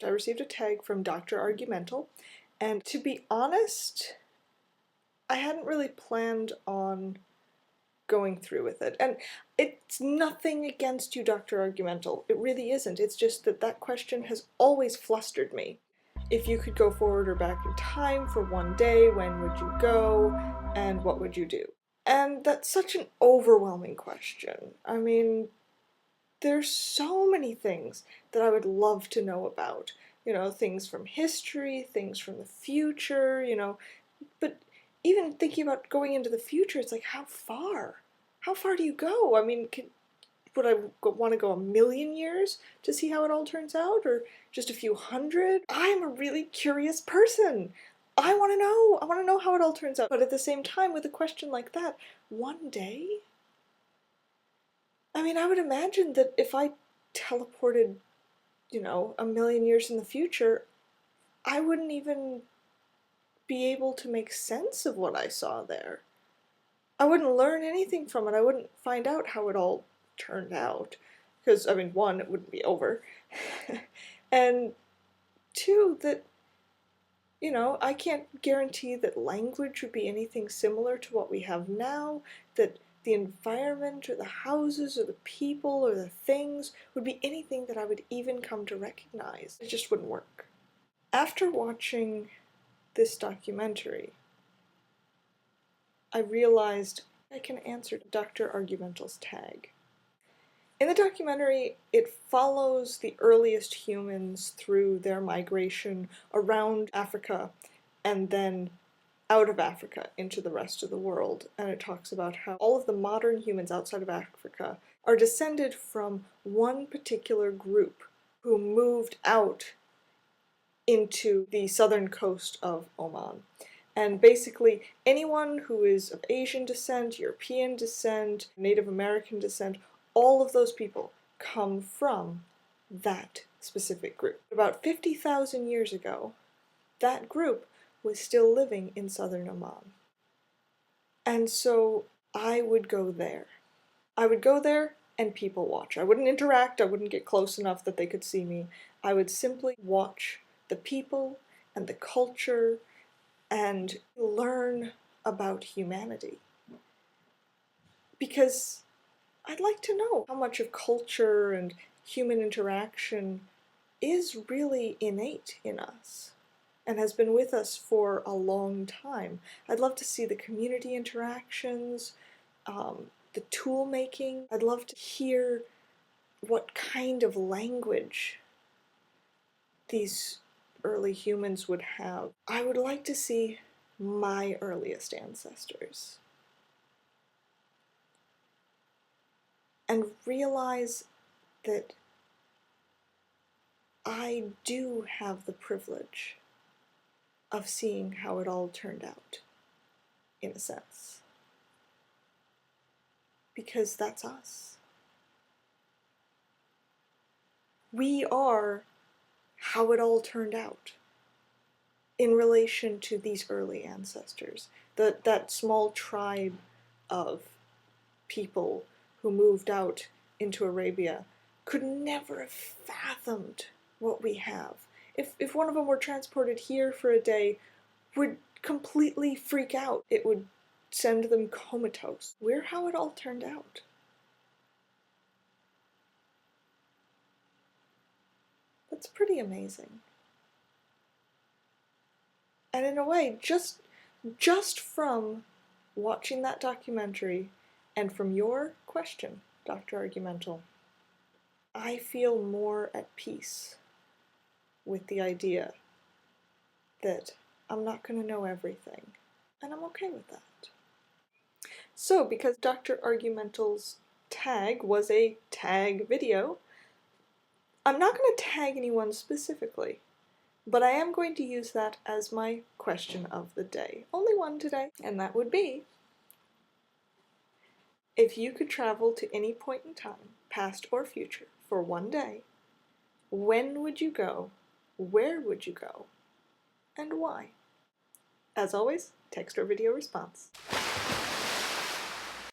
I received a tag from DrArgumental, and to be honest, I hadn't really planned on going through with it. And it's nothing against you, DrArgumental. It really isn't. It's just that that question has always flustered me. If you could go forward or back in time for one day, when would you go, and what would you do? And that's such an overwhelming question. I mean, there's so many things that I would love to know about. You know, things from history, things from the future, you know, but even thinking about going into the future, it's like, how far? How far do you go? I mean, would I want to go 1,000,000 years to see how it all turns out, or just a few hundred? I'm a really curious person. I want to know. I want to know how it all turns out. But at the same time, with a question like that, one day? I mean, I would imagine that if I teleported, you know, 1,000,000 years in the future, I wouldn't even be able to make sense of what I saw there. I wouldn't learn anything from it. I wouldn't find out how it all turned out. Because, I mean, one, it wouldn't be over. And two, that, you know, I can't guarantee that language would be anything similar to what we have now, that the environment or the houses or the people or the things would be anything that I would even come to recognize. It just wouldn't work. After watching this documentary, I realized I can answer DrArgumental's tag. In the documentary, it follows the earliest humans through their migration around Africa and then out of Africa into the rest of the world, and it talks about how all of the modern humans outside of Africa are descended from one particular group who moved out into the southern coast of Oman. And basically, anyone who is of Asian descent, European descent, Native American descent, all of those people come from that specific group. About 50,000 years ago, that group was still living in southern Oman. And so I would go there. I would go there and people watch. I wouldn't interact, I wouldn't get close enough that they could see me. I would simply watch the people and the culture and learn about humanity. Because I'd like to know how much of culture and human interaction is really innate in us and has been with us for a long time. I'd love to see the community interactions, the tool making. I'd love to hear what kind of language these early humans would have. I would like to see my earliest ancestors and realize that I do have the privilege of seeing how it all turned out, in a sense. Because that's us. We are how it all turned out in relation to these early ancestors. That small tribe of people who moved out into Arabia could never have fathomed what we have. If one of them were transported here for a day, would completely freak out. It would send them comatose. We're how it all turned out. That's pretty amazing. And in a way, just from watching that documentary and from your question, DrArgumental, I feel more at peace with the idea that I'm not going to know everything, and I'm okay with that. So, because DrArgumental's tag was a tag video, I'm not going to tag anyone specifically, but I am going to use that as my question of the day. Only one today, and that would be, if you could travel to any point in time, past or future, for one day, when would you go, where would you go, and why? As always, text or video response.